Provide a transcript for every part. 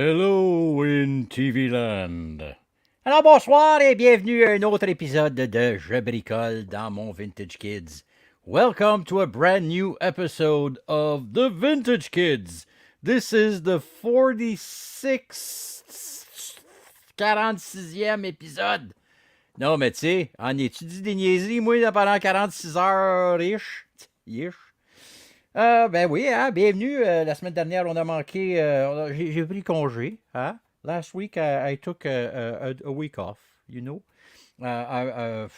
Hello in TV Land. Alors bonsoir et bienvenue à un autre épisode de Je bricole dans mon Vintage Kids. Welcome to a brand new episode of the Vintage Kids. This is the 46e épisode. Non, mais tu sais, en étudie des niaiseries, moi, pendant 46 heures, ish. Ben oui, hein, bienvenue. La semaine dernière, on a manqué. J'ai pris congé. Hein? Last week, I took a week off, you know. Yeah,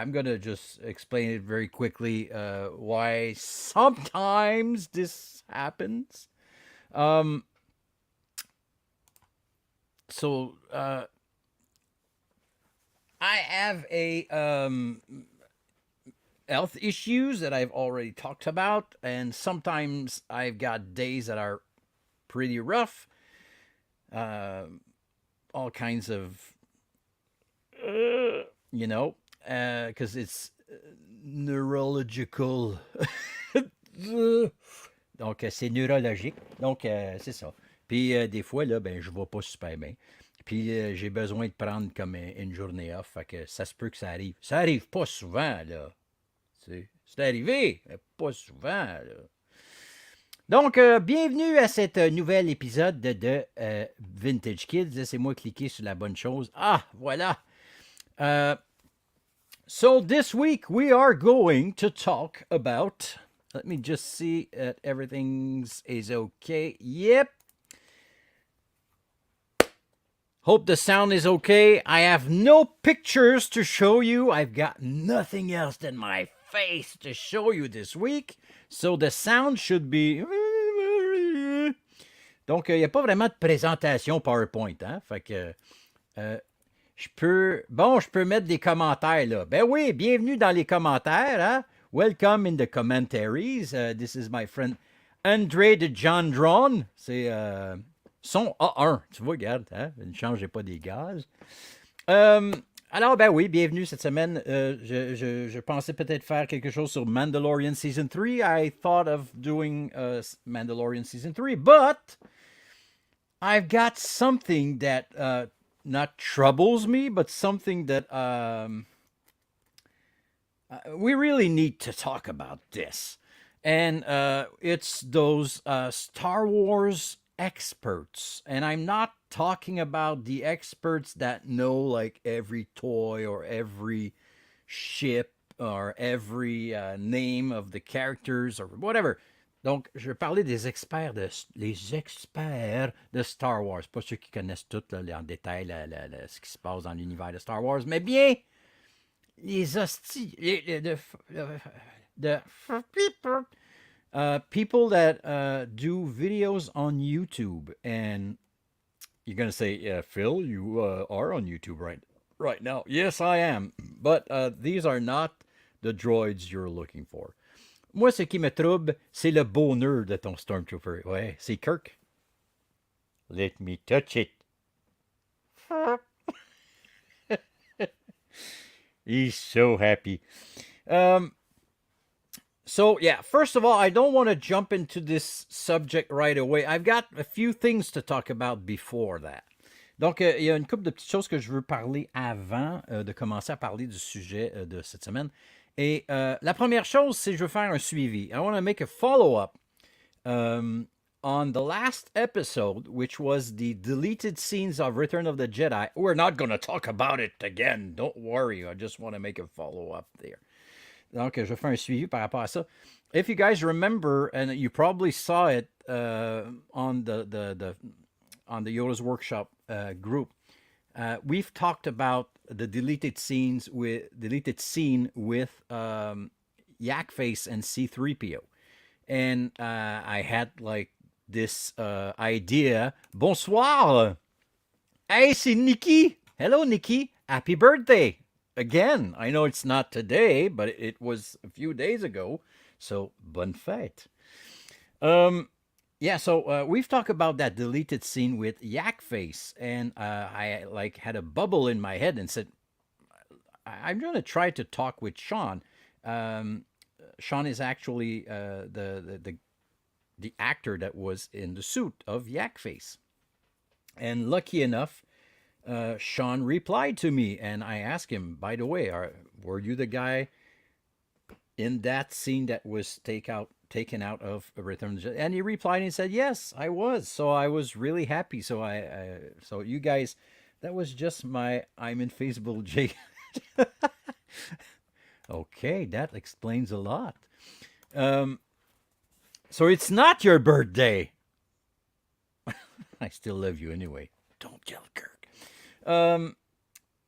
I'm going to just explain it very quickly why sometimes this happens. So, I have a health issues that I've already talked about, and sometimes I've got days that are pretty rough. All kinds of, because it's neurological. Donc, c'est neurologique. Donc, c'est ça. Puis, des fois, là, ben, je vais pas super bien. Puis, j'ai besoin de prendre comme une journée off. Fait que ça se peut que ça arrive. Ça arrive pas souvent, là. C'est arrivé, mais pas souvent, là. Donc, bienvenue à cet nouvel épisode de Vintage Kids. C'est moi cliquer sur la bonne chose. Ah, voilà. So this week we are going to talk about. Let me just see that everything is okay. Yep. Hope the sound is okay. I have no pictures to show you. I've got nothing else than my face to show you this week. So the sound should be. Donc, il n'y a pas vraiment de présentation PowerPoint, hein? Fait que je peux mettre des commentaires là. Ben oui, bienvenue dans les commentaires, hein? Welcome in the commentaries. This is my friend André de John Drone. C'est son A1. Tu vois, regarde, hein? Ne changez pas des gaz. Alors, ben oui, bienvenue cette semaine. Je pensais peut-être faire quelque chose sur Mandalorian Season 3. I thought of doing Mandalorian Season 3, but I've got something that not troubles me, but something that we really need to talk about this. And it's those Star Wars experts. And I'm not talking about the experts that know like every toy or every ship or every name of the characters or whatever. Donc, je vais parler des experts les experts de Star Wars. Pas ceux qui connaissent tout là, en détail ce qui se passe dans l'univers de Star Wars, mais bien les hosties, people that do videos on YouTube. And you're going to say, Phil, you are on YouTube right now. Yes, I am. But these are not the droids you're looking for. Moi, ce qui me trouble, c'est le bonheur de ton Stormtrooper. Ouais, c'est Kirk. Let me touch it. He's so happy. So, yeah, first of all, I don't want to jump into this subject right away. I've got a few things to talk about before that. Donc, il y a une couple de petites choses que je veux parler avant de commencer à parler du sujet de cette semaine. Et la première chose, c'est que je veux faire un suivi. I want to make a follow-up on the last episode, which was the deleted scenes of Return of the Jedi. We're not going to talk about it again. Don't worry. I just want to make a follow-up there. Donc, je vais faire un suivi par rapport à ça. If you guys remember, and you probably saw it on the Yoda's Workshop group, we've talked about the deleted scene with Yak Face and C-3PO, and I had like this idea. Bonsoir. Hey, c'est Nikki. Hello, Nikki. Happy birthday. Again, I know it's not today, but it was a few days ago. So, bonne fête. Yeah, so we've talked about that deleted scene with Yak Face, and I like had a bubble in my head and said, I'm going to try to talk with Sean. Sean is actually the actor that was in the suit of Yak Face. And lucky enough, Sean replied to me, and I asked him, by the way, were you the guy in that scene that was taken out of Return of the Jedi? And he replied and said, "Yes, I was." So I was really happy. So so you guys, that was just my I'm invisible Jake. Okay, that explains a lot. Um, so it's not your birthday. I still love you anyway. Don't kill Kirk. Um,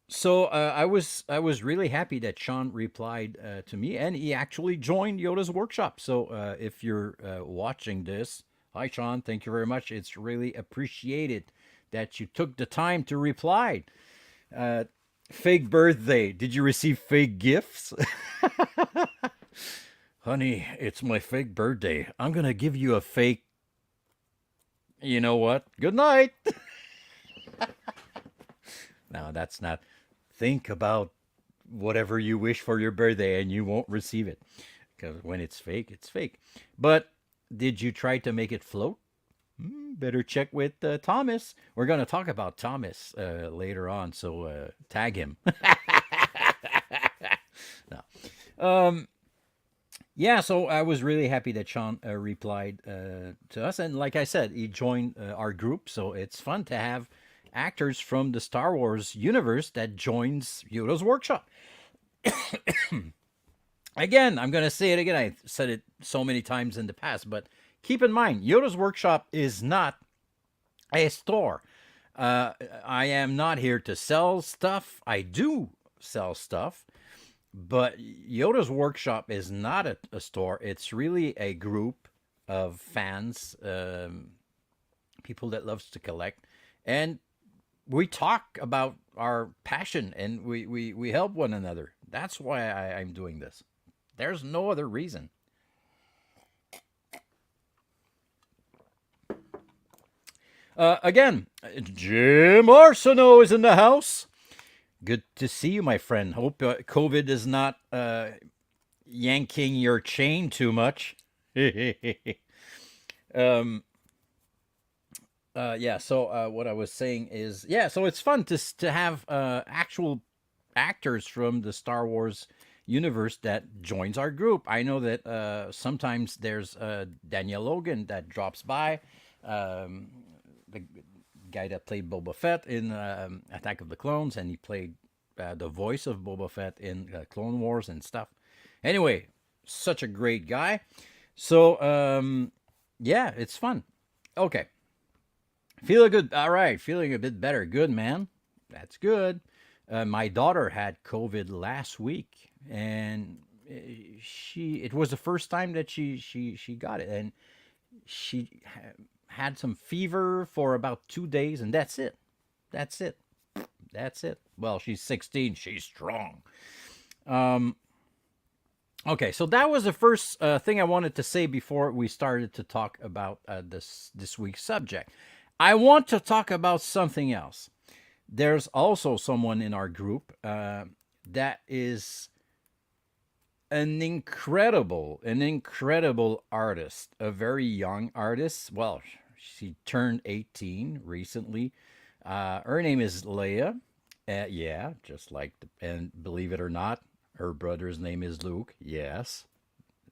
so I was really happy that Sean replied to me, and he actually joined Yoda's workshop. So if you're watching this, hi Sean, thank you very much. It's really appreciated that you took the time to reply. Uh, Fake birthday. Did you receive fake gifts? Honey, it's my fake birthday. I'm gonna give you a fake. You know what? Good night. No, that's not. Think about whatever you wish for your birthday and you won't receive it. Because when it's fake, it's fake. But did you try to make it float? Better check with Thomas. We're going to talk about Thomas later on, so tag him. No. Yeah, so I was really happy that Sean replied to us. And like I said, he joined our group. So it's fun to have actors from the Star Wars universe that joins Yoda's workshop. Again, I'm going to say it again. I said it so many times in the past, but keep in mind, Yoda's workshop is not a store. I am not here to sell stuff. I do sell stuff, but Yoda's workshop is not a store. It's really a group of fans, people that loves to collect, and we talk about our passion and we help one another. That's why I'm doing this. There's no other reason. Again, Jim Arsenault is in the house. Good to see you, my friend. Hope COVID is not yanking your chain too much. um, yeah, so what I was saying is, yeah, so it's fun to have actual actors from the Star Wars universe that joins our group. I know that sometimes there's Daniel Logan that drops by, the guy that played Boba Fett in Attack of the Clones, and he played the voice of Boba Fett in Clone Wars and stuff. Anyway, such a great guy. So, yeah, it's fun. Okay. Feeling good. All right. Feeling a bit better. Good, man. That's good. My daughter had COVID last week, and it was the first time that she got it, and she had some fever for about 2 days, and that's it. That's it. That's it. Well, she's 16. She's strong. Okay, so that was the first thing I wanted to say before we started to talk about this week's subject. I want to talk about something else. There's also someone in our group that is an incredible artist, a very young artist. Well, she turned 18 recently. Her name is Leia. Yeah, just like, and believe it or not, her brother's name is Luke. Yes.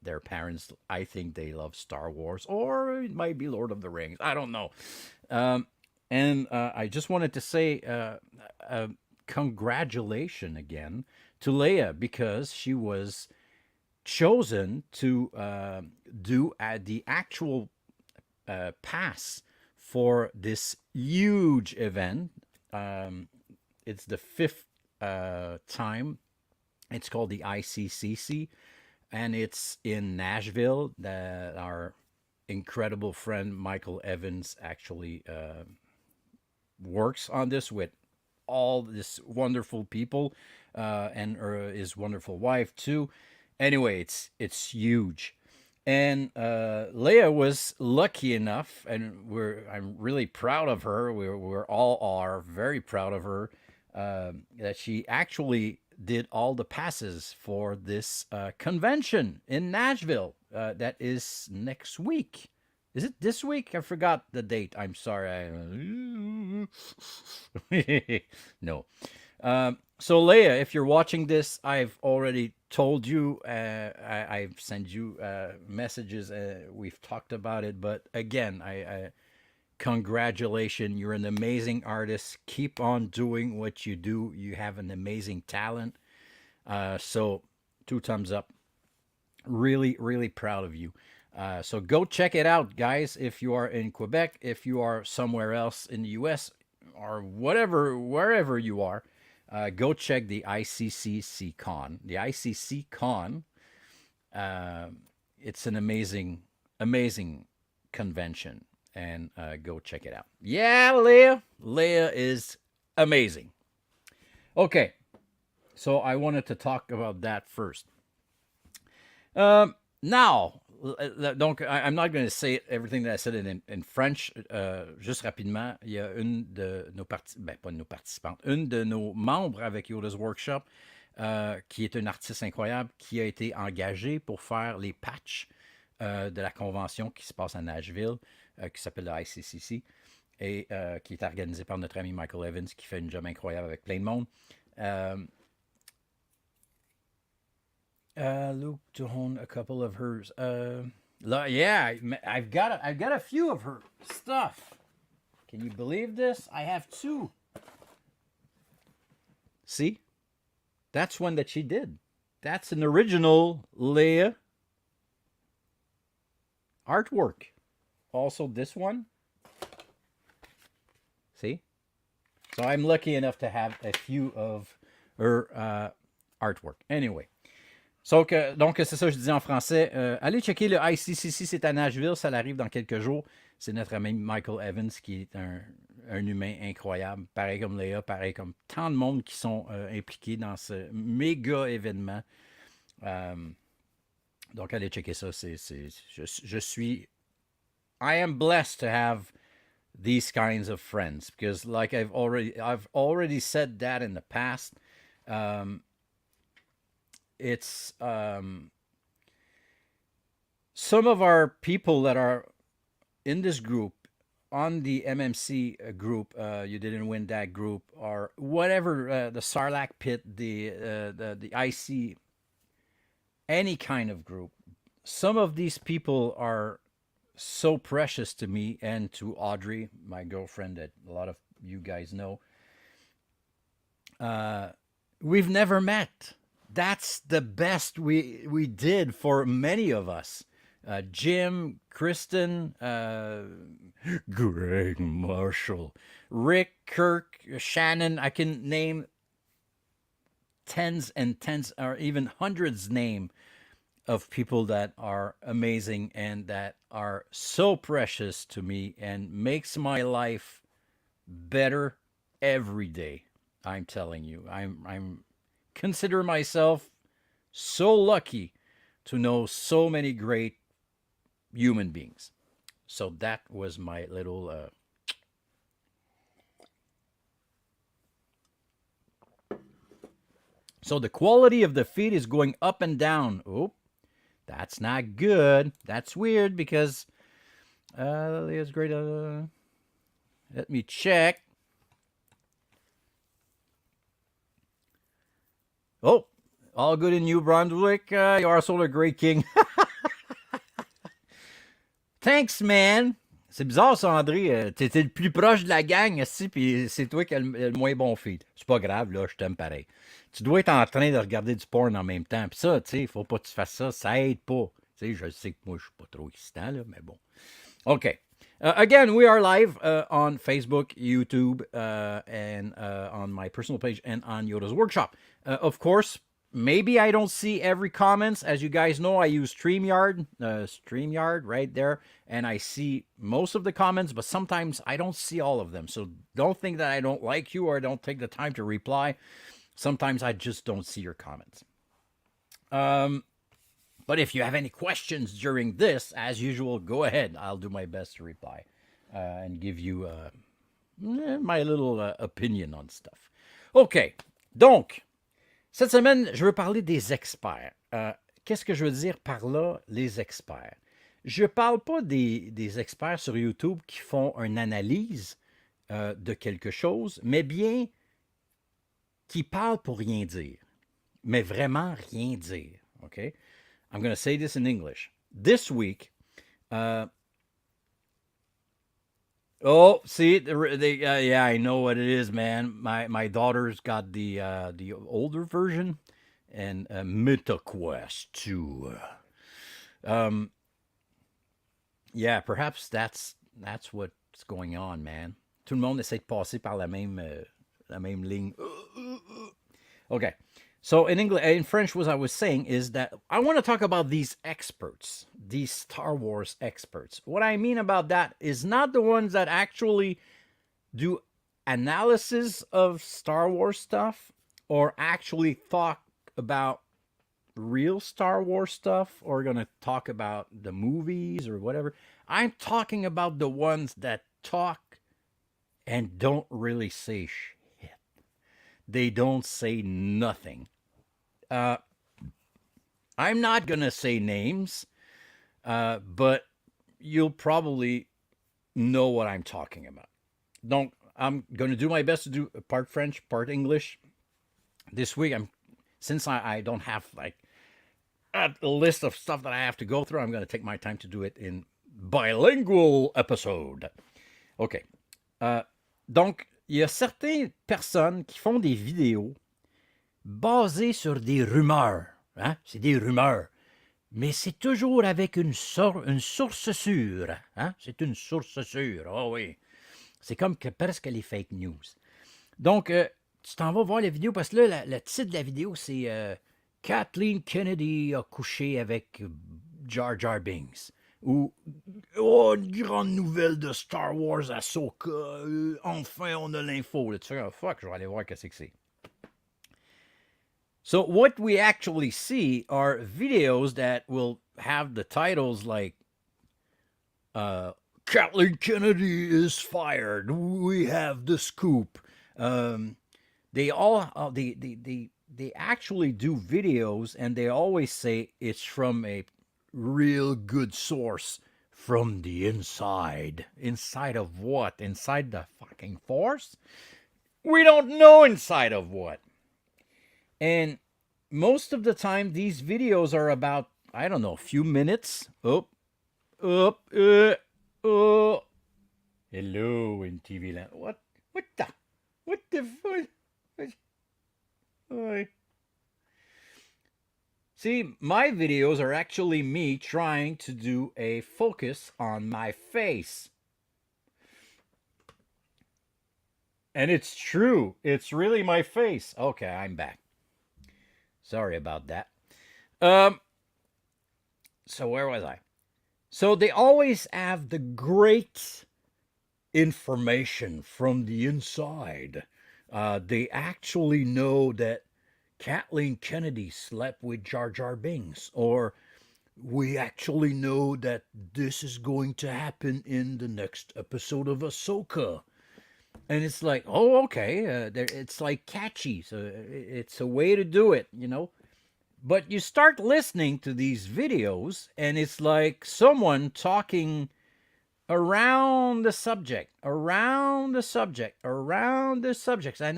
Their parents, I think they love Star Wars, or it might be Lord of the Rings. I don't know. And I just wanted to say congratulations again to Leia, because she was chosen to do the actual pass for this huge event. It's the fifth time. It's called the ICCC, and it's in Nashville. That our incredible friend Michael Evans actually works on this with all this wonderful people, and his wonderful wife too. Anyway, it's huge, and Leia was lucky enough, and I'm really proud of her. We're all are very proud of her, that she actually did all the passes for this convention in Nashville that is next week. Is it this week? I forgot the date. I'm sorry. No. So Leia, if you're watching this, I've already told you. I've sent you messages. We've talked about it, but again, I congratulations. You're an amazing artist. Keep on doing what you do. You have an amazing talent. So, two thumbs up. Really, really proud of you. So go check it out, guys. If you are in Quebec, if you are somewhere else in the U.S. or whatever, wherever you are, go check the ICCC Con. The ICC Con. It's an amazing, amazing convention, and go check it out. Yeah, Leia. Leia is amazing. Okay, so I wanted to talk about that first. Now, donc, I'm not going to say everything that I said in French. Juste rapidement, il y a une de nos pas de nos participantes, une de nos membres avec Yoda's Workshop, qui est une artiste incroyable, qui a été engagée pour faire les patchs de la convention qui se passe à Nashville, qui s'appelle le ICCC, et qui est organisée par notre ami Michael Evans, qui fait une job incroyable avec plein de monde. Luke to hone a couple of hers. Yeah, I've got a few of her stuff. Can you believe this? I have two. See, that's one that she did. That's an original Leia artwork. Also, this one. See, so I'm lucky enough to have a few of her artwork. Anyway. Donc, c'est ça que je dis en français. Allez checker le ICCC, c'est à Nashville, ça arrive dans quelques jours. C'est notre ami Michael Evans qui est un humain incroyable, pareil comme Léa, pareil comme tant de monde qui sont impliqués dans ce méga événement. Donc, allez checker ça. Je suis... I am blessed to have these kinds of friends because, like I've already said that in the past. It's some of our people that are in this group, on the MMC group, you didn't win that group, or whatever, the Sarlacc pit, the IC, any kind of group. Some of these people are so precious to me and to Audrey, my girlfriend, that a lot of you guys know. We've never met. That's the best we did for many of us. Jim, Kristen, Greg Marshall, Rick, Kirk, Shannon. I can name tens and tens or even hundreds name of people that are amazing and that are so precious to me and makes my life better every day. I'm telling you, I'm consider myself so lucky to know so many great human beings. So that was my little so the quality of the feed is going up and down. Oh, that's not good. That's weird because Leah's great. Let me check. Oh, all good in New Brunswick. You are also a great king. Thanks, man. C'est bizarre, ça, André. T'étais le plus proche de la gang, aussi, puis c'est toi qui as le moins bon feed. C'est pas grave, là, je t'aime pareil. Tu dois être en train de regarder du porn en même temps. Puis ça, tu sais, faut pas que tu fasses ça. Ça aide pas. Tu sais, je sais que moi, je suis pas trop excitant, là, mais bon. OK. Again, we are live on Facebook, YouTube, and on my personal page and on Yoda's Workshop. Of course, maybe I don't see every comments. As you guys know, I use StreamYard right there, and I see most of the comments, but sometimes I don't see all of them. So don't think that I don't like you or I don't take the time to reply. Sometimes I just don't see your comments. But if you have any questions during this, as usual, go ahead. I'll do my best to reply and give you my little opinion on stuff. OK. Donc, cette semaine, je veux parler des experts. Qu'est-ce que je veux dire par là, les experts? je parle pas des experts sur YouTube qui font une analyse de quelque chose, mais bien qui parlent pour rien dire. Mais vraiment rien dire. Okay? I'm going to say this in English. This week, oh, see, yeah, I know what it is, man. My daughter's got the older version, and MetaQuest 2. Um, yeah, perhaps that's what's going on, man. Tout le monde essaie de passer par la même ligne. Okay. So in English, in French, what I was saying is that I want to talk about these experts, these Star Wars experts. What I mean about that is not the ones that actually do analysis of Star Wars stuff or actually talk about real Star Wars stuff or going to talk about the movies or whatever. I'm talking about the ones that talk and don't really say shit. They don't say nothing. I'm not going to say names, but you'll probably know what I'm talking about. Donc, I'm going to do my best to do part French, part English. This week, since I don't have like a list of stuff that I have to go through, I'm going to take my time to do it in bilingual episode. OK. Donc, il y a certaines personnes qui font des vidéos basées sur des rumeurs. Hein? C'est des rumeurs. Mais c'est toujours avec une source sûre. Hein? C'est une source sûre. Oh oui. C'est comme que presque les fake news. Donc, tu t'en vas voir la vidéo parce que là, le titre de la vidéo, c'est Kathleen Kennedy a couché avec Jar Jar Binks. Ou une grande nouvelle de Star Wars Ahsoka. Enfin, on a l'info. Là, tu fais, oh, fuck, je vais aller voir qu'est-ce que c'est. So what we actually see are videos that will have the titles like Kathleen Kennedy is fired. We have the scoop. They actually do videos and they always say it's from a real good source from the inside. Inside of what? Inside the fucking Force? We don't know inside of what. And most of the time, these videos are about, I don't know, a few minutes. Hello in TV land. What the fuck? See, my videos are actually me trying to do a focus on my face. And it's true. It's really my face. Okay, I'm back. Sorry about that. So where was I? So they always have the great information from the inside. They actually know that Kathleen Kennedy slept with Jar Jar Binks, or we actually know that this is going to happen in the next episode of Ahsoka. And it's like, oh, okay, it's like catchy, so it's a way to do it, you know. But you start listening to these videos, and it's like someone talking around the subject, and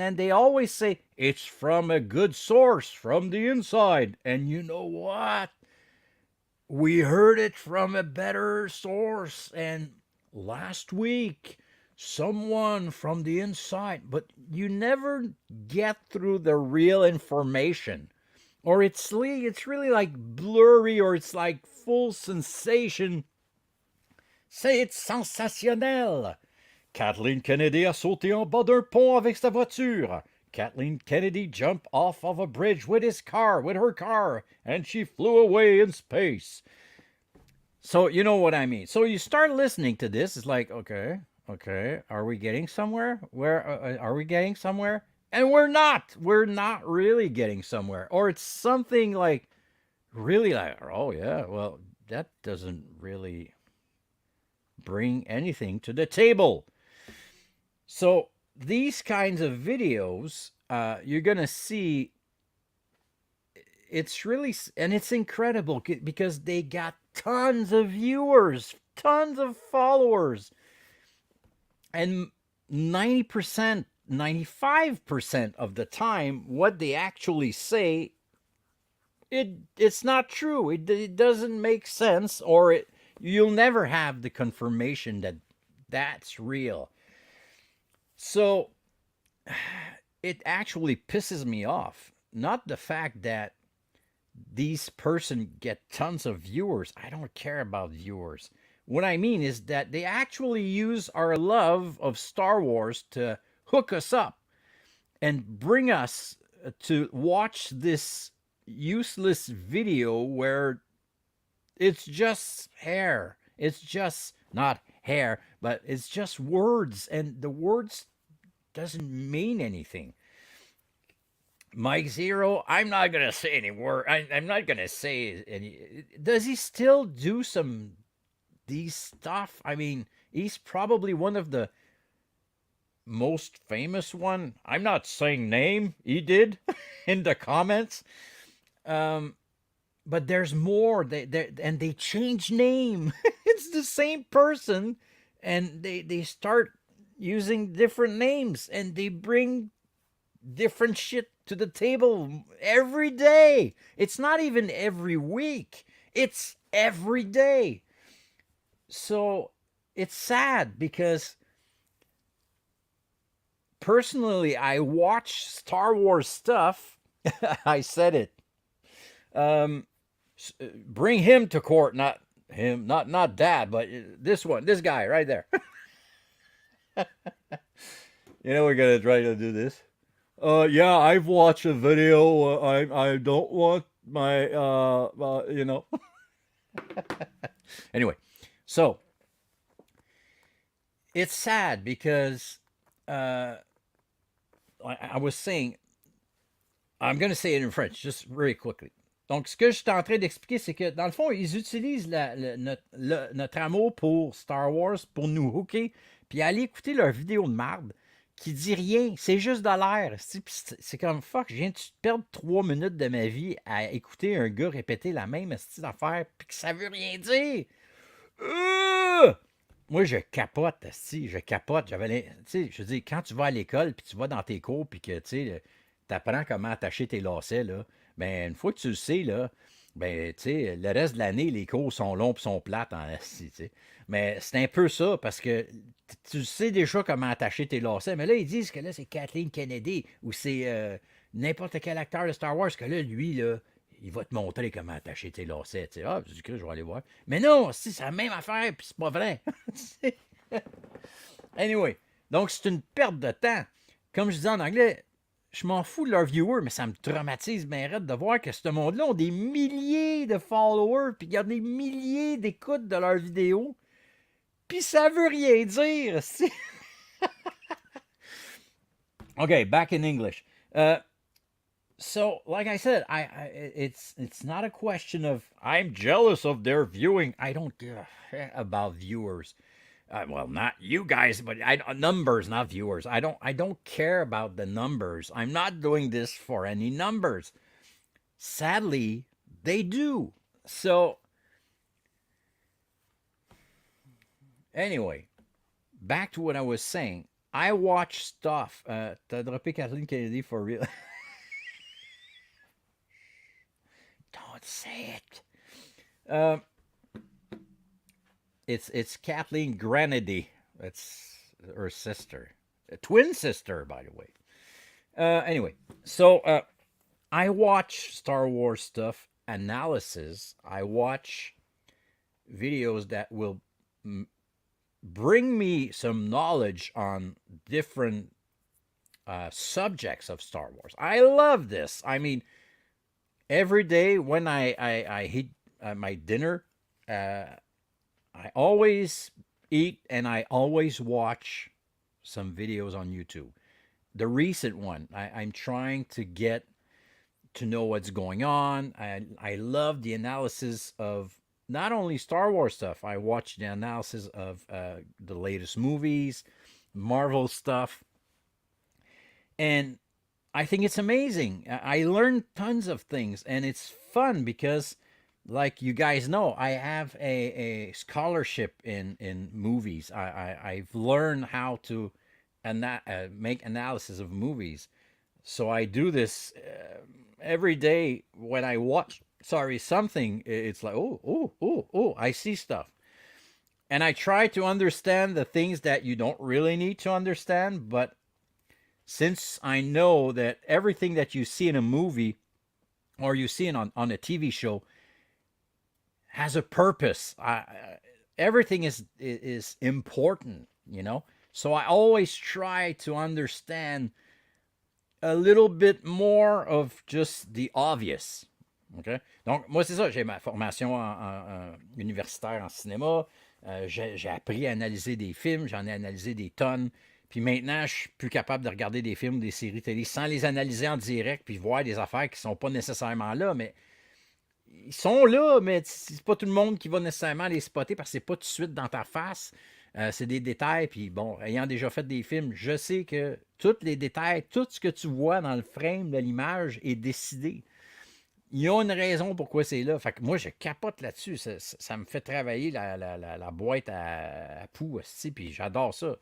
then they always say, it's from a good source, from the inside. And you know what? We heard it from a better source, and last week, someone from the inside, but you never get through the real information. Or it's really like blurry, or it's like full sensation. C'est sensationnel. Kathleen Kennedy a sauté en bas d'un pont avec sa voiture. Kathleen Kennedy jumped off of a bridge with her car, and she flew away in space. So you know what I mean. So you start listening to this, it's like, okay, are we getting somewhere? Where are we getting somewhere? And we're not really getting somewhere. Or it's something like really like, oh yeah, well, that doesn't really bring anything to the table. So these kinds of videos, you're going to see it's really, and it's incredible because they got tons of viewers, tons of followers, and 90%, 95% of the time, what they actually say, it's not true. It doesn't make sense, or you'll never have the confirmation that that's real. So it actually pisses me off. Not the fact that these person get tons of viewers. I don't care about viewers. What I mean is that they actually use our love of Star Wars to hook us up and bring us to watch this useless video where it's just hair. It's just not hair, but it's just words, and the words doesn't mean anything. Mike Zero, I'm not gonna say any word. I'm not gonna say any. Does he still do some these stuff? I mean, he's probably one of the most famous one. I'm not saying name. He did in the comments. Um, but there's more. They change name. It's the same person, and they start using different names, and they bring different shit to the table every day. It's not even every week. It's every day. So it's sad because personally, I watch Star Wars stuff. I said it. Um, Bring him to court, not him, not dad, but this one, this guy right there. We're gonna try to do this. Yeah, I've watched a video. I don't want my Anyway, so it's sad because I was saying, I'm going to say it in French, just very quickly. Donc, ce que je suis en train d'expliquer, c'est que, dans le fond, ils utilisent notre amour pour Star Wars pour nous hooker, puis aller écouter leur vidéo de marde qui dit rien, c'est juste de l'air. C'est comme, fuck, je viens de perdre 3 minutes de ma vie à écouter un gars répéter la même style d'affaire, puis que ça veut rien dire. Moi, je capote, si, je capote. Tu sais, je veux dire, quand tu vas à l'école, puis tu vas dans tes cours, puis que, tu sais, t'apprends comment attacher tes lacets, là, ben, une fois que tu le sais, là, ben, tu sais, le reste de l'année, les cours sont longs et sont plates en esti, tu sais. Mais c'est un peu ça, parce que tu sais déjà comment attacher tes lacets, mais là, ils disent que là, c'est Kathleen Kennedy, ou c'est n'importe quel acteur de Star Wars, que là, lui, là, il va te montrer comment attacher tes lacets, tu sais. Ah, du coup, je vais aller voir. Mais non, si, c'est la même affaire, puis c'est pas vrai. Anyway, donc c'est une perte de temps. Comme je dis en anglais, je m'en fous de leurs viewers, mais ça me traumatise bien raide de voir que ce monde-là ont des milliers de followers, puis il y a des milliers d'écoutes de leurs vidéos, puis ça veut rien dire. Okay, back in English. So, like I said, it's not a question of I'm jealous of their viewing. I don't give a shit about viewers. Well, not you guys, but numbers, not viewers. I don't care about the numbers. I'm not doing this for any numbers. Sadly, they do. So, anyway, back to what I was saying. I watch stuff. T'as droppé Kathleen Kennedy for real. Don't say it. It's Kathleen Grenady. That's her sister. A twin sister, by the way. Anyway, so I watch Star Wars stuff, analysis. I watch videos that will bring me some knowledge on different subjects of Star Wars. I love this. I mean, every day when I eat my dinner, I always eat and I always watch some videos on YouTube. The recent one, I'm trying to get to know what's going on. I love the analysis of not only Star Wars stuff. I watch the analysis of the latest movies, Marvel stuff. And I think it's amazing. I learned tons of things, and it's fun because, like you guys know, I have a scholarship in movies. I've learned how to make analysis of movies. So I do this every day when I watch. Sorry, something. It's like oh. I see stuff, and I try to understand the things that you don't really need to understand. But since I know that everything that you see in a movie or you see on a TV show has a purpose, everything is important, you know. So I always try to understand a little bit more of just the obvious. OK? Donc, moi, c'est ça. J'ai ma formation universitaire en cinéma. J'ai appris à analyser des films. J'en ai analysé des tonnes. Puis maintenant, je suis plus capable de regarder des films, des séries télé sans les analyser en direct puis voir des affaires qui sont pas nécessairement là. Mais ils sont là, mais c'est pas tout le monde qui va nécessairement les spotter parce que c'est pas tout de suite dans ta face. C'est des détails, puis bon, ayant déjà fait des films, je sais que tous les détails, tout ce que tu vois dans le frame de l'image est décidé. Il y a une raison pourquoi c'est là. Fait que moi, je capote là-dessus. Ça me fait travailler la boîte à poux, aussi, puis j'adore ça.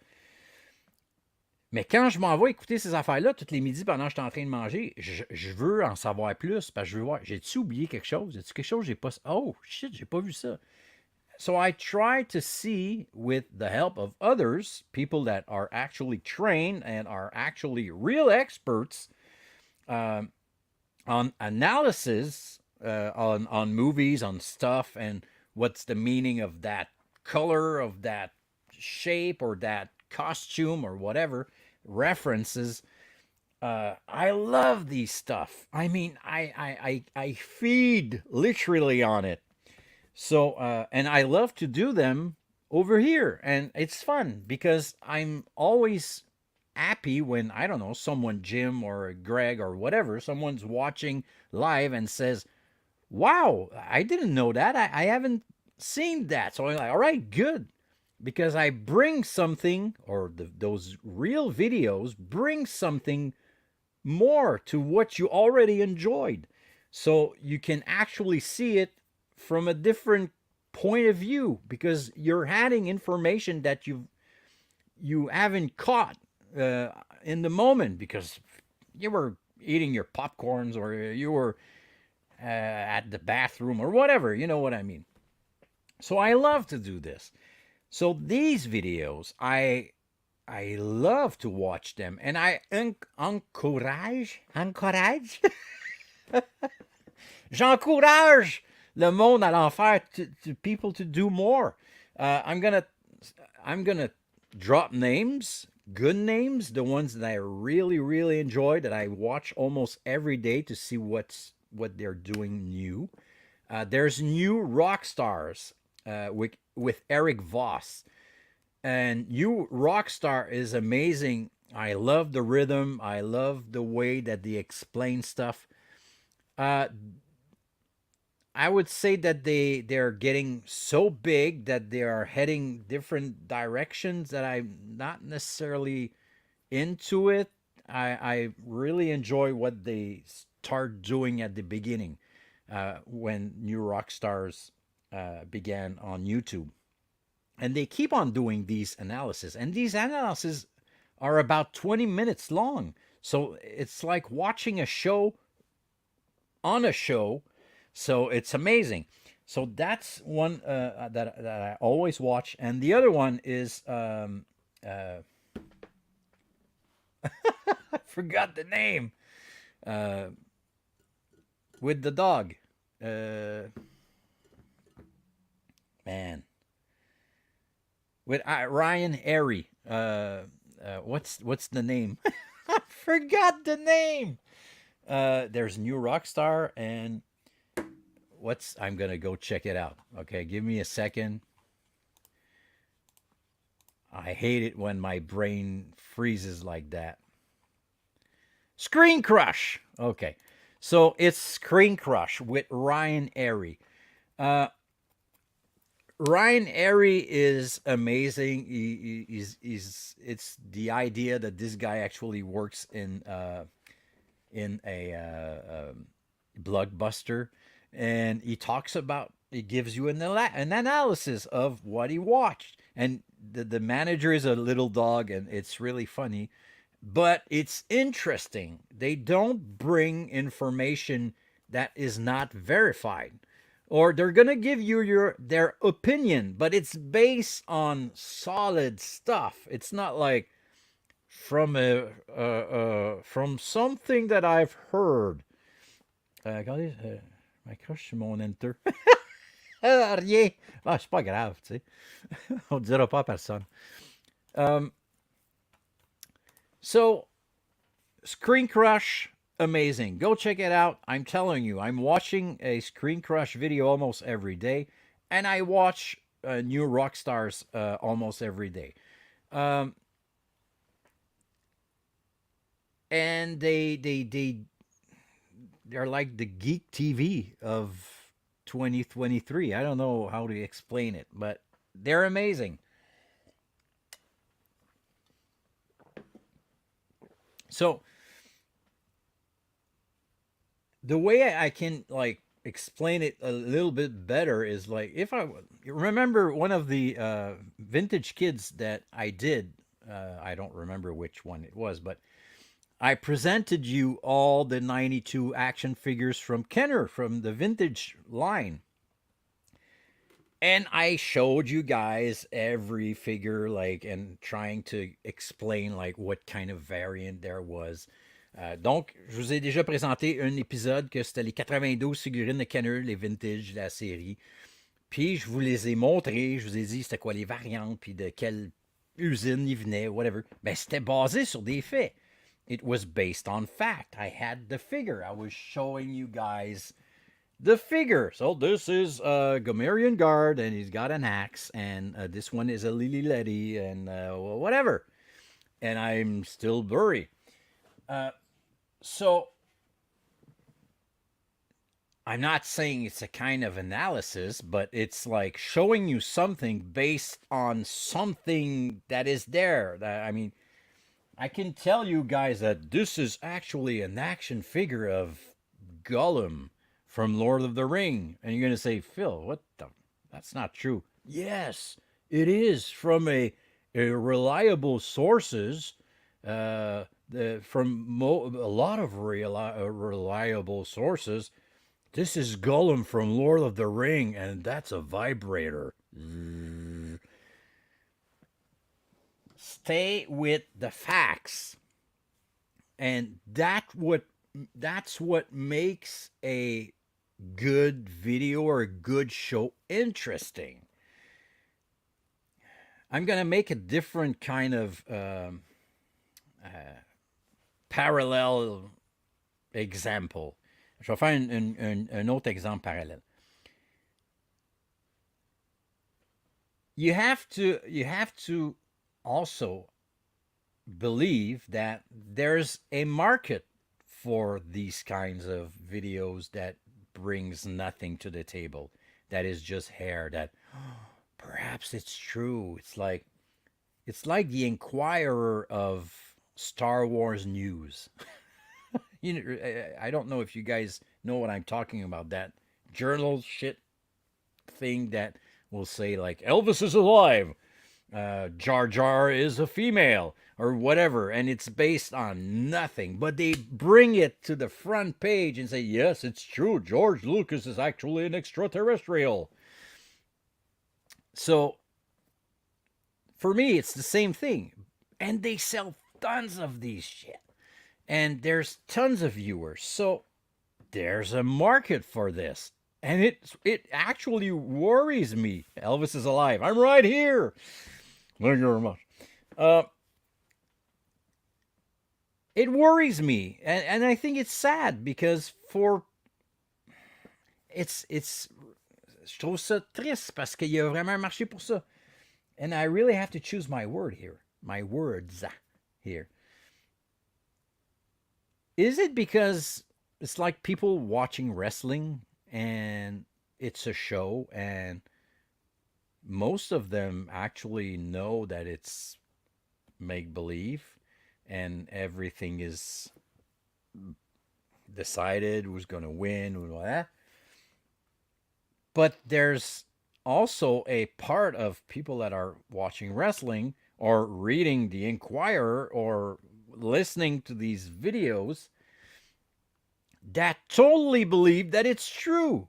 Mais quand je m'en vais écouter ces affaires-là, tous les midis pendant que je suis en train de manger, je veux en savoir plus, parce que je veux voir, j'ai-tu oublié quelque chose? Y a-tu quelque chose que j'ai pas... Oh, shit, j'ai pas vu ça. So I try to see, with the help of others, people that are actually trained and are actually real experts on analysis, on movies, on stuff, and what's the meaning of that color, of that shape, or that costume, or whatever references. I love these stuff. I mean, I feed literally on it. So, and I love to do them over here. And it's fun because I'm always happy when, I don't know, someone, Jim or Greg or whatever, someone's watching live and says, wow, I didn't know that. I haven't seen that. So I'm like, all right, good. Because I bring something, or those real videos bring something more to what you already enjoyed. So you can actually see it from a different point of view because you're adding information that you haven't caught in the moment because you were eating your popcorns or you were at the bathroom or whatever. You know what I mean? So I love to do this. So these videos, I love to watch them, and I encourage, j'encourage le monde à l'enfer to people to do more. I'm gonna drop names, good names, the ones that I really really enjoy that I watch almost every day to see what they're doing new. There's new rock stars with Eric Voss. And you Rockstar is amazing. I love the rhythm. I love the way that they explain stuff. Uh, I would say that they're getting so big that they are heading different directions that I'm not necessarily into it. I really enjoy what they start doing at the beginning when New Rockstars began on YouTube. And they keep on doing these analyses. And these analyses are about 20 minutes long. So it's like watching a show on a show. So it's amazing. So that's one that I always watch. And the other one is, I forgot the name, with the dog. Man. With Ryan Airy. What's the name? I forgot the name. There's New Rockstar and I'm gonna go check it out. Okay, give me a second. I hate it when my brain freezes like that. Screen Crush. Okay, so it's Screen Crush with Ryan Airy. Ryan Airy is amazing. He's it's the idea that this guy actually works in in a blockbuster, and he gives you an analysis of what he watched, and the manager is a little dog, and it's really funny, but it's interesting. They don't bring information that is not verified, or they're gonna give you their opinion, but it's based on solid stuff. It's not like from something that I've heard. Regardez, m'accroche sur mon enter. Rien. Ah, c'est pas grave, tu sais. On ne dira pas à personne. Um, so, Screen Crush, amazing. Go check it out. I'm telling you, I'm watching a Screen Crush video almost every day, and I watch new rock stars almost every day. Um, and they're like the geek TV of 2023. I don't know how to explain it, but they're amazing. So the way I can like explain it a little bit better is like if I remember one of the vintage kids that I did. I don't remember which one it was, but I presented you all the 92 action figures from Kenner from the vintage line. And I showed you guys every figure, like, and trying to explain, like, what kind of variant there was. Donc, je vous ai déjà présenté un épisode que c'était les 92 figurines de Kenner, les vintage de la série. Puis, je vous les ai montrés, je vous ai dit c'était quoi les variantes, puis de quelle usine ils venaient, whatever. Ben, c'était basé sur des faits. It was based on fact. I had the figure. I was showing you guys the figure. So this is a Gomerian guard, and he's got an axe, and this one is a Lily Letty, and whatever. And I'm still blurry. So I'm not saying it's a kind of analysis, but it's like showing you something based on something that is there. I mean, I can tell you guys that this is actually an action figure of Gollum from Lord of the Ring. And you're going to say, Phil, what the? That's not true. Yes, it is from a reliable sources. A lot of reliable sources. This is Gollum from Lord of the Ring, and that's a vibrator. Stay with the facts, and that's what makes a good video or a good show interesting. I'm gonna make a different kind of parallel example. Je vais faire un autre exemple parallèle. You have to also believe that there's a market for these kinds of videos that brings nothing to the table, that is just hair, that perhaps it's true. It's like the Inquirer of Star Wars news. I don't know if you guys know what I'm talking about, that journal shit thing that will say like Elvis is alive, Jar Jar is a female, or whatever, and it's based on nothing. But they bring it to the front page and say, yes, it's true. George Lucas is actually an extraterrestrial. So for me, it's the same thing. And they sell tons of these shit. And there's tons of viewers. So there's a market for this. And it actually worries me. Elvis is alive. I'm right here. Thank you very much. It worries me, and I think it's sad because it's je trouve ça triste parce qu'il y a vraiment un marché pour ça, and I really have to choose my words here. Is it because it's like people watching wrestling and it's a show, and most of them actually know that it's make believe and everything is decided who's going to win, and all that. But there's also a part of people that are watching wrestling or reading the Inquirer or listening to these videos that totally believe that it's true.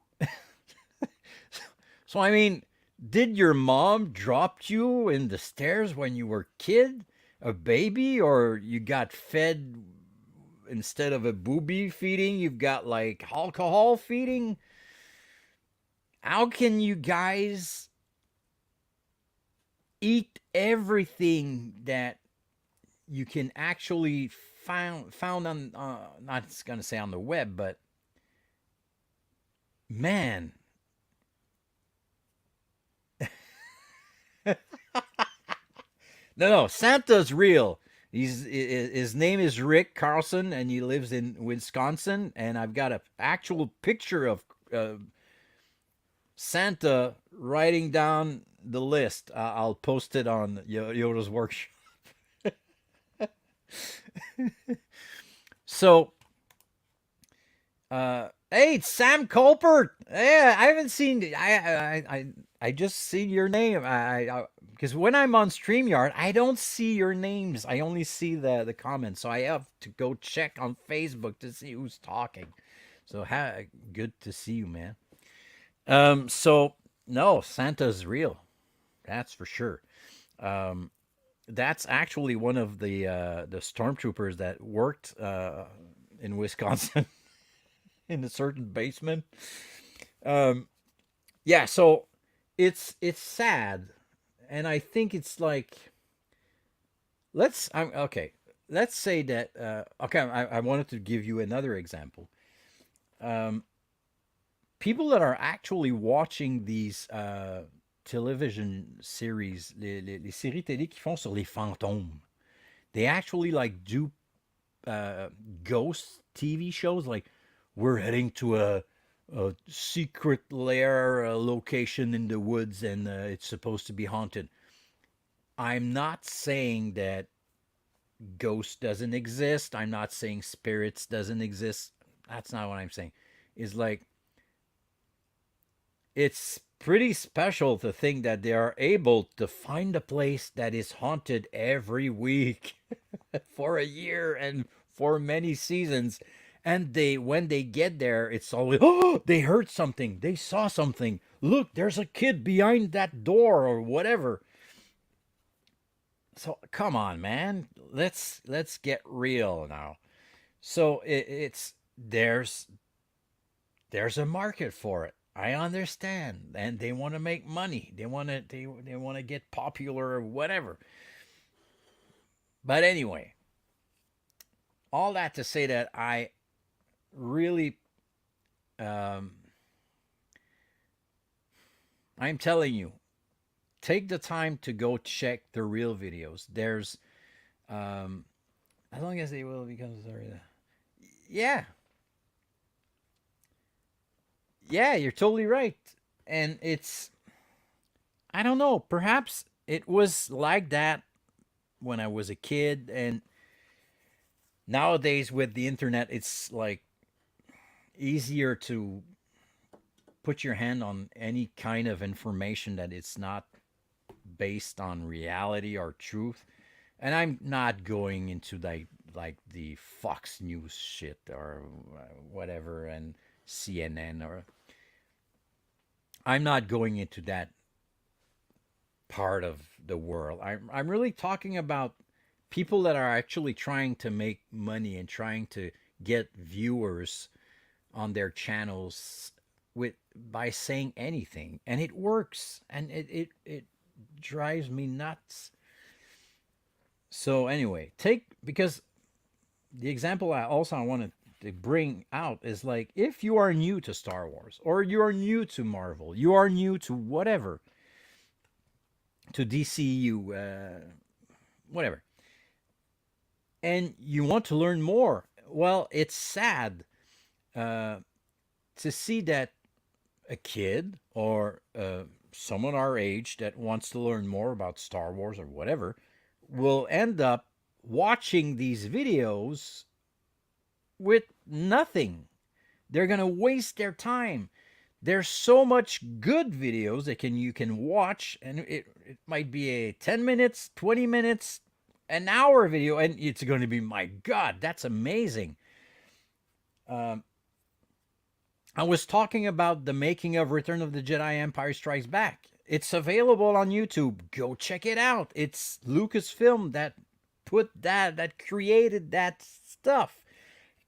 So, I mean, did your mom drop you in the stairs when you were a kid, a baby, or you got fed instead of a booby feeding, you've got like alcohol feeding? How can you guys eat everything that you can actually found on not gonna say on the web, but man, no, Santa's real. His name is Rick Carlson, and he lives in Wisconsin. And I've got an actual picture of Santa writing down the list. I'll post it on Yoda's workshop. So, hey, it's Sam Colbert. Yeah, I haven't seen. I just see your name. Because when I'm on StreamYard, I don't see your names. I only see the comments. So I have to go check on Facebook to see who's talking. So good to see you, man. So no, Santa's real. That's for sure. Um, that's actually one of the stormtroopers that worked in Wisconsin in a certain basement. Um, yeah, so it's sad, and I think it's like I'm okay. Let's say that okay. I wanted to give you another example. Um, People that are actually watching these television series, les séries télé qui font sur les fantômes, they actually like do ghost TV shows. Like we're heading to a secret lair location in the woods, and it's supposed to be haunted. I'm not saying that ghost doesn't exist. I'm not saying spirits doesn't exist. That's not what I'm saying. It's like it's pretty special to think that they are able to find a place that is haunted every week for a year and for many seasons. And when they get there, it's always, oh, they heard something, they saw something. Look, there's a kid behind that door or whatever. So come on, man, let's get real now. So it's there's a market for it. I understand, and they want to make money. They want to get popular or whatever. But anyway, all that to say that I really, um, I'm telling you, take the time to go check the real videos. There's, um, as long as they will become sorry. Yeah, yeah, you're totally right, and it's I don't know. Perhaps it was like that when I was a kid, and nowadays with the internet, it's like easier to put your hand on any kind of information that it's not based on reality or truth. And I'm not going into like the Fox News shit or whatever and CNN or I'm not going into that part of the world. I'm really talking about people that are actually trying to make money and trying to get viewers on their channels with by saying anything, and it works, and it drives me nuts. So anyway, take because the example I wanted to bring out is like if you are new to Star Wars or you are new to Marvel, you are new to whatever, to DCU, whatever, and you want to learn more. Well, it's sad uh, to see that a kid or someone our age that wants to learn more about Star Wars or whatever will end up watching these videos with nothing. They're going to waste their time. There's so much good videos that you can watch, and it might be a 10 minutes, 20 minutes, an hour video, and it's going to be, my God, that's amazing. Um, I was talking about the making of Return of the Jedi Empire Strikes Back. It's available on YouTube. Go check it out. It's Lucasfilm that that created that stuff.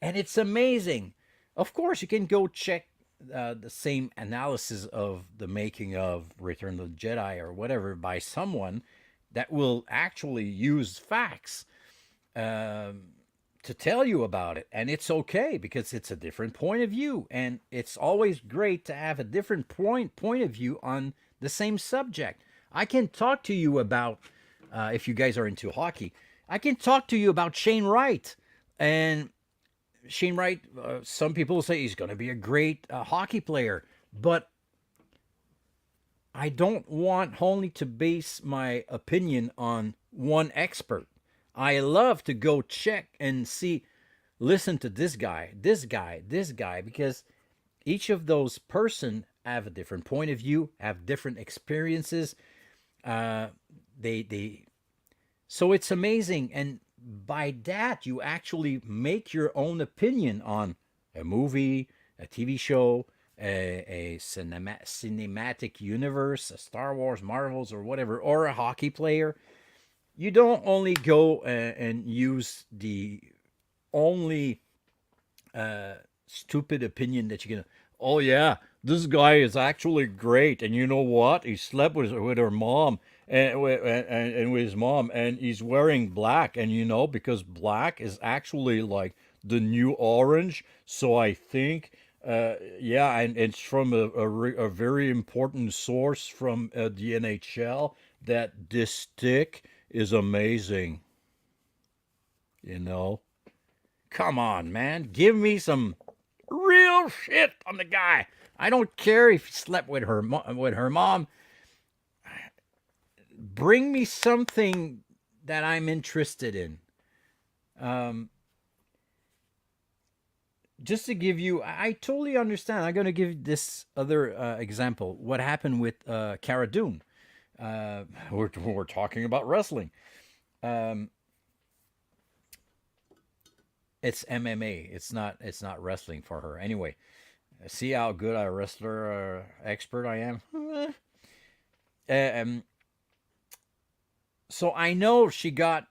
And it's amazing. Of course, you can go check the same analysis of the making of Return of the Jedi or whatever by someone that will actually use facts um, to tell you about it. And it's okay because it's a different point of view. And it's always great to have a different point of view on the same subject. I can talk to you about, if you guys are into hockey, I can talk to you about Shane Wright. And Shane Wright, some people say he's going to be a great hockey player, but I don't want only to base my opinion on one expert. I love to go check and see, listen to this guy, because each of those person have a different point of view, have different experiences. Uh, they so it's amazing, and by that you actually make your own opinion on a movie, a TV show, a cinematic universe, a Star Wars, Marvels, or whatever, or a hockey player. You don't only go and use the only stupid opinion that you can. Oh yeah, this guy is actually great, and you know what? He slept with her mom and with his mom, and he's wearing black, and because black is actually like the new orange. So I think, yeah, and it's from a very important source from the NHL that this stick is amazing. You know, come on, man, give me some real shit on the guy. I don't care if he slept with her mom. Bring me something that I'm interested in. Um, just to give you, I totally understand. I'm going to give this other example. What happened with Cara Dune? We're talking about wrestling. Um, it's MMA. It's not wrestling for her. Anyway, see how good a wrestler expert I am. um, so I know she got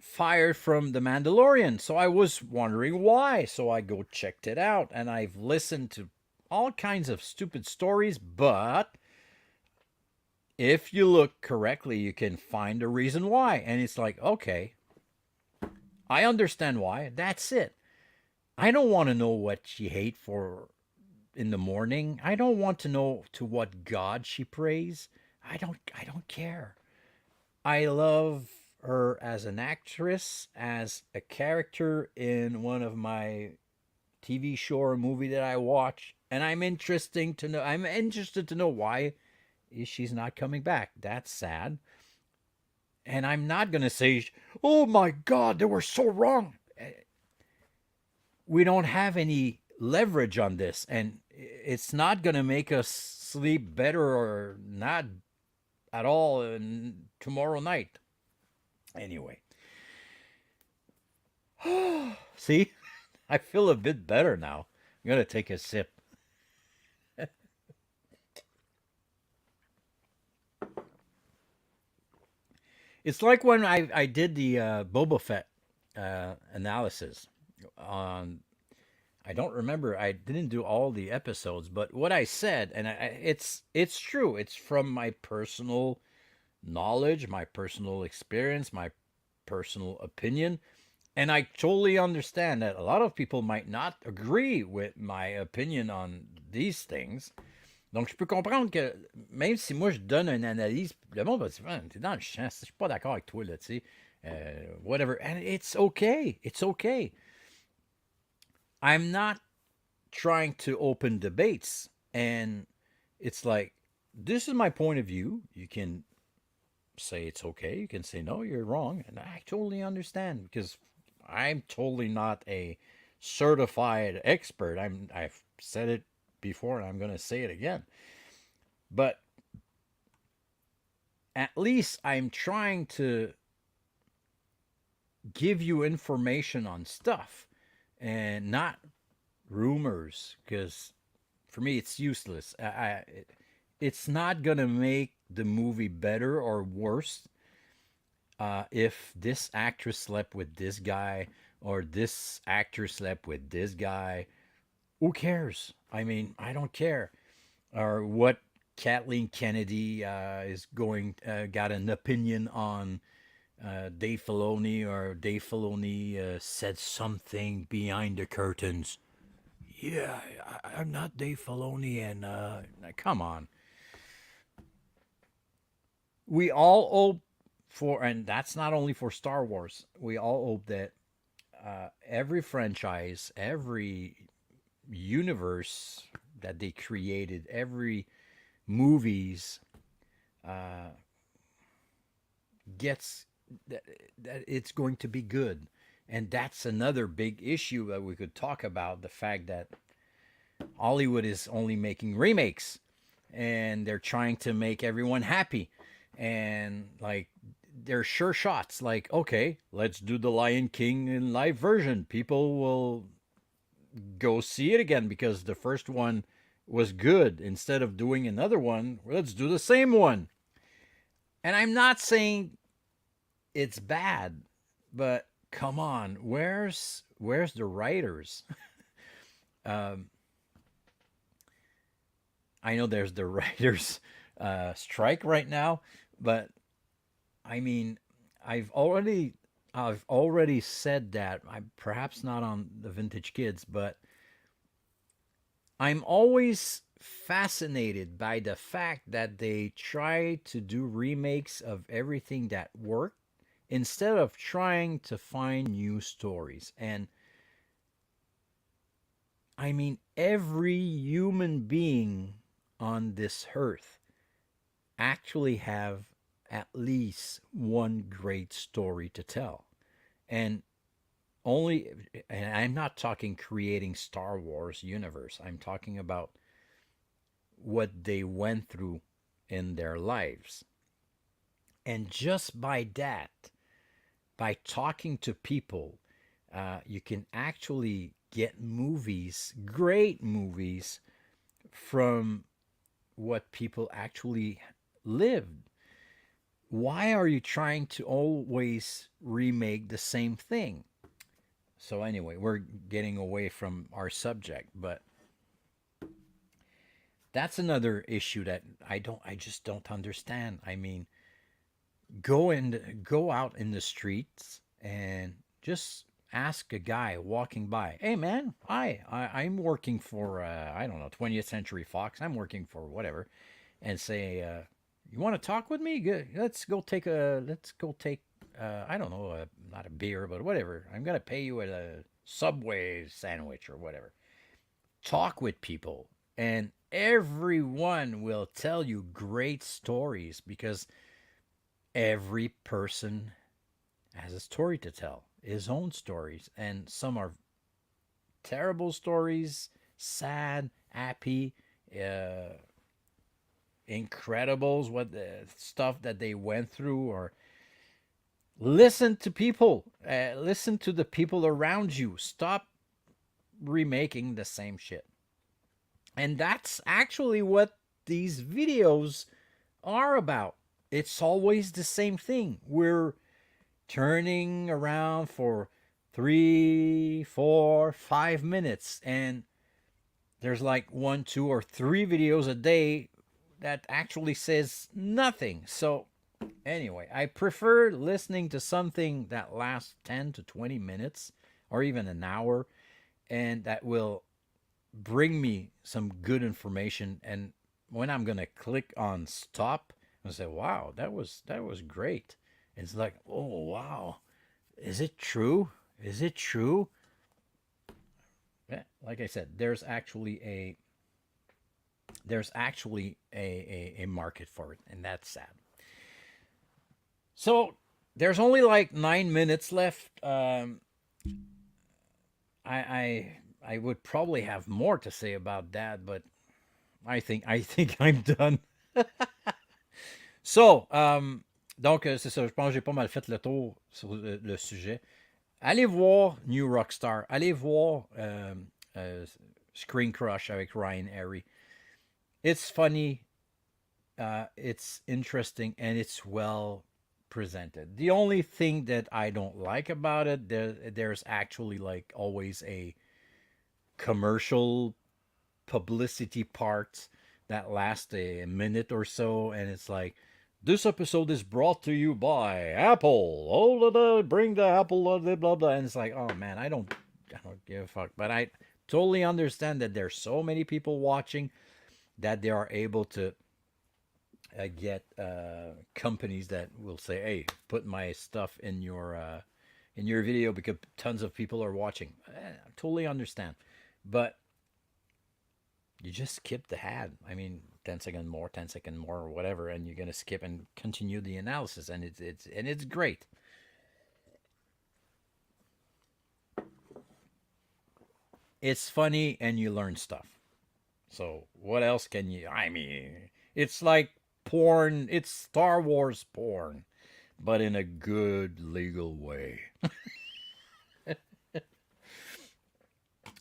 fired from The Mandalorian. So I was wondering why. So I go checked it out, and I've listened to all kinds of stupid stories, but if you look correctly, you can find a reason why. And it's like, okay, I understand why. That's it. I don't want to know what she ate for in the morning. I don't want to know to what god she prays. I don't care. I love her as an actress, as a character in one of my TV show or movie that I watch, and I'm interested to know why she's not coming back. That's sad. And I'm not going to say, "Oh my god, they were so wrong." We don't have any leverage on this, and it's not going to make us sleep better or not at all tomorrow night. Anyway, see, I feel a bit better now. I'm going to take a sip. It's like when I did the Boba Fett analysis on. I don't remember. I didn't do all the episodes, but what I said, and it's true. It's from my personal knowledge, my personal experience, my personal opinion. And I totally understand that a lot of people might not agree with my opinion on these things. Donc, je peux comprendre que même si moi je donne une analyse, le monde va dire, ah, t'es dans le champ, je suis pas d'accord avec toi, là, tu sais, whatever. And it's okay. It's okay. I'm not trying to open debates. And it's like, this is my point of view. You can say it's okay. You can say, no, you're wrong. And I totally understand because I'm totally not a certified expert. I've said it before and I'm going to say it again. But at least I'm trying to give you information on stuff and not rumors, because for me it's useless. It's not going to make the movie better or worse if this actress slept with this guy or this actor slept with this guy. Who cares? I mean, I don't care. Or what Kathleen Kennedy is going got an opinion on Dave Filoni, or Dave Filoni said something behind the curtains. Yeah, I'm not Dave Filoni, and come on. We all hope for, and that's not only for Star Wars. We all hope that every franchise, every universe that they created, every movies gets that, that it's going to be good. And that's another big issue that we could talk about, the fact that Hollywood is only making remakes and they're trying to make everyone happy. And like they're sure shots like, okay, let's do the Lion King in live version. People will go see it again because the first one was good. Instead of doing another one, let's do the same one. And I'm not saying it's bad, but come on, where's the writers? um, I know there's the writers strike right now, but I mean, I've already I've already said that. I'm perhaps not on the Vintage Kids, but I'm always fascinated by the fact that they try to do remakes of everything that worked instead of trying to find new stories. And I mean, every human being on this earth actually have at least one great story to tell. And only, and I'm not talking creating Star Wars universe. I'm talking about what they went through in their lives. And just by that, by talking to people, you can actually get movies, great movies, from what people actually lived. Why are you trying to always remake the same thing? So anyway, we're getting away from our subject, but that's another issue that I just don't understand. I mean, go out in the streets and just ask a guy walking by, "Hey man, I'm working for I don't know, 20th Century Fox. I'm working for whatever," and say, "You want to talk with me? Good. Let's go take I don't know, not a beer, but whatever. I'm gonna pay you at a Subway sandwich or whatever." Talk with people, and everyone will tell you great stories because every person has a story to tell, his own stories, and some are terrible stories, sad, happy, uh, incredibles, what the stuff that they went through, or listen to people, listen to the people around you. Stop remaking the same shit. And that's actually what these videos are about. It's always the same thing. We're turning around for 3, 4, 5 minutes, and there's like 1, 2, or 3 videos a day that actually says nothing. So anyway, I prefer listening to something that lasts 10 to 20 minutes or even an hour, and that will bring me some good information. And when I'm going to click on stop and say, "Wow, that was great." It's like, "Oh, wow. Is it true? Is it true?" Yeah, like I said, there's actually a market for it, and that's sad. So there's only like 9 minutes left. I would probably have more to say about that, but I think I'm done. So, donc, c'est ça. Je pense que j'ai pas mal fait le tour sur le sujet. Allez voir New Rockstar. Allez voir euh, Screen Crush avec Ryan Airy. It's funny, it's interesting, and it's well presented. The only thing that I don't like about it, there's actually like always a commercial publicity part that lasts a minute or so, and it's like, this episode is brought to you by Apple. Oh, bring the Apple, blah blah blah. And it's like, oh man, I don't give a fuck. But I totally understand that there's so many people watching that they are able to get companies that will say, "Hey, put my stuff in your video because tons of people are watching." I totally understand, but you just skip the ad. I mean, 10 second more, 10 second more, or whatever, and you're gonna skip and continue the analysis, and it's great. It's funny, and you learn stuff. So what else can you? I mean, it's like porn. It's Star Wars porn, but in a good legal way.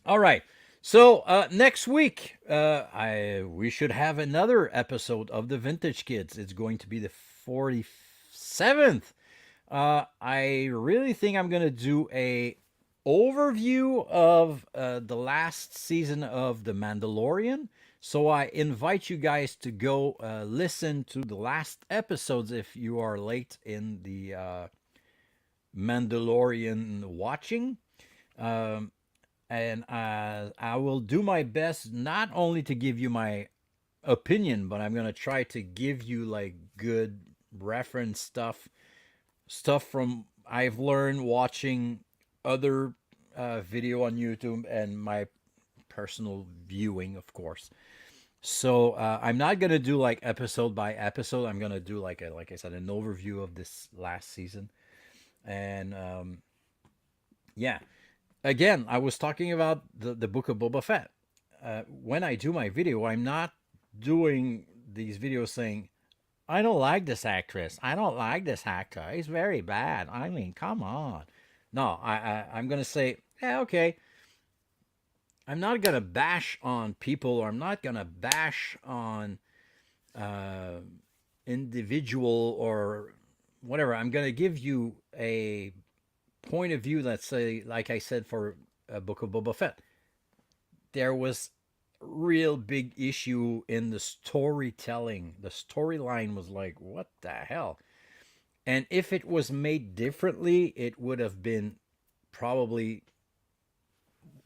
All right. So next week, I we should have another episode of the Vintage Kids. It's going to be the 47th. I really think I'm gonna do a overview of the last season of The Mandalorian. So I invite you guys to go listen to the last episodes if you are late in the Mandalorian watching. Um, and I will do my best not only to give you my opinion, but I'm gonna try to give you like good reference stuff from I've learned watching other video on YouTube and my personal viewing, of course. So I'm not gonna do like episode by episode. I'm gonna do like I said, an overview of this last season, and yeah. Again, I was talking about the book of Boba Fett. When I do my video, I'm not doing these videos saying I don't like this actress. I don't like this actor. He's very bad. I mean, come on. No, I'm gonna say, yeah, okay. I'm not gonna bash on people, or I'm not gonna bash on uh, individual or whatever. I'm gonna give you a point of view that say, like I said for a Book of Boba Fett, there was real big issue in the storytelling. The storyline was like, what the hell? And if it was made differently, it would have been probably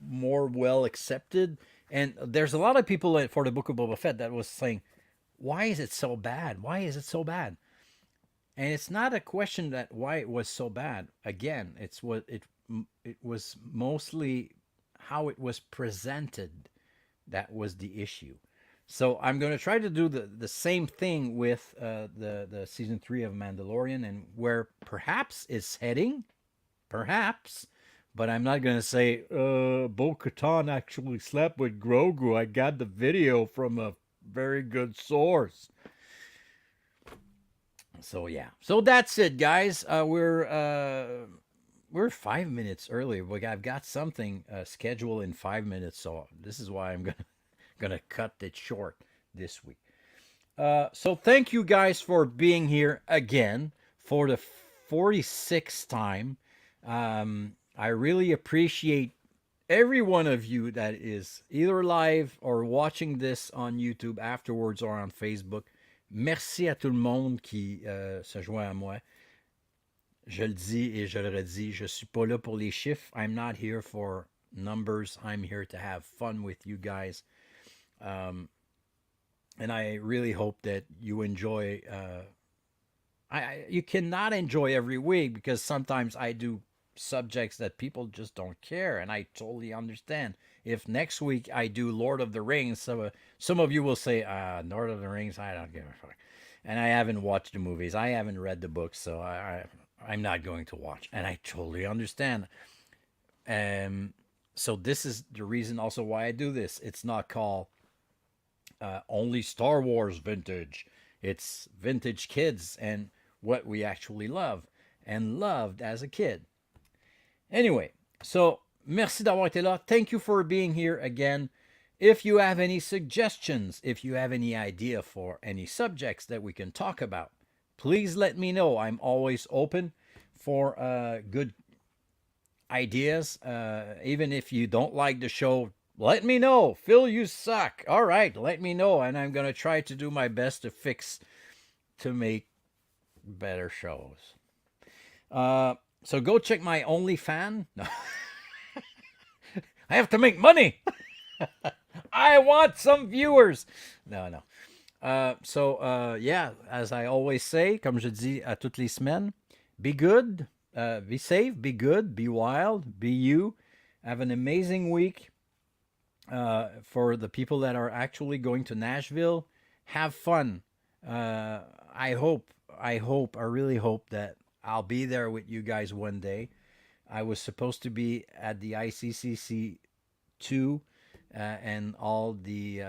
more well accepted. And there's a lot of people for the Book of Boba Fett that was saying, why is it so bad? Why is it so bad? And it's not a question that why it was so bad. Again, it was mostly how it was presented that was the issue. So I'm going to try to do the same thing with the season 3 of Mandalorian, and where perhaps it's heading, perhaps, but I'm not going to say Bo-Katan actually slept with Grogu. I got the video from a very good source. So yeah, so that's it, guys. We're 5 minutes early. I've got something scheduled in 5 minutes, so this is why I'm gonna cut it short this week. So thank you guys for being here again for the 46th time. I really appreciate every one of you that is either live or watching this on YouTube afterwards or on Facebook. Merci à tout le monde qui se joint à moi. Je le dis et je le redis, je suis pas là pour les chiffres. I'm not here for numbers. I'm here to have fun with you guys. Um, and I really hope that you enjoy. You cannot enjoy every week because sometimes I do subjects that people just don't care, and I totally understand. If next week I do Lord of the Rings, so some of you will say, Lord of the Rings, I don't give a fuck. And I haven't watched the movies, I haven't read the books, so I'm not going to watch. And I totally understand. So this is the reason also why I do this. It's not called only Star Wars vintage. It's vintage kids and what we actually love and loved as a kid. Anyway, so merci d'avoir été là. Thank you for being here again. If you have any suggestions, if you have any idea for any subjects that we can talk about, please let me know. I'm always open for good ideas. Even if you don't like the show, let me know. Phil, you suck. All right, let me know, and I'm gonna try to do my best to make better shows. So go check my OnlyFans. No. I have to make money. I want some viewers. No, no. Yeah, as I always say, comme je dis à toutes les semaines, be good, be safe, be good, be wild, be you. Have an amazing week. For the people that are actually going to Nashville, have fun. I really hope that I'll be there with you guys one day. I was supposed to be at the ICCC 2 and all the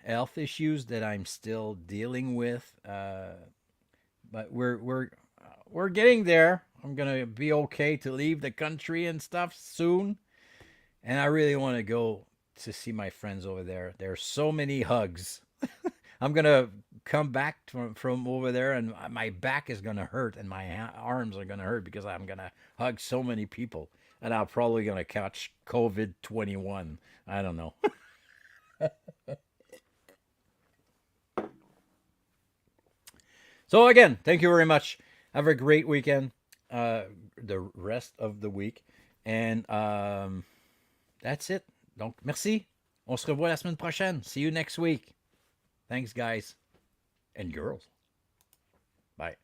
health issues that I'm still dealing with. But we're getting there. I'm gonna be okay to leave the country and stuff soon. And I really want to go to see my friends over there. There's so many hugs. I'm gonna come back from over there, and my back is gonna hurt, and my arms are gonna hurt because I'm gonna hug so many people, and I'm probably gonna catch COVID-21. I don't know. So again, thank you very much. Have a great weekend. The rest of the week, and that's it. Donc merci. On se revoit la semaine prochaine. See you next week. Thanks, guys and girls. Bye.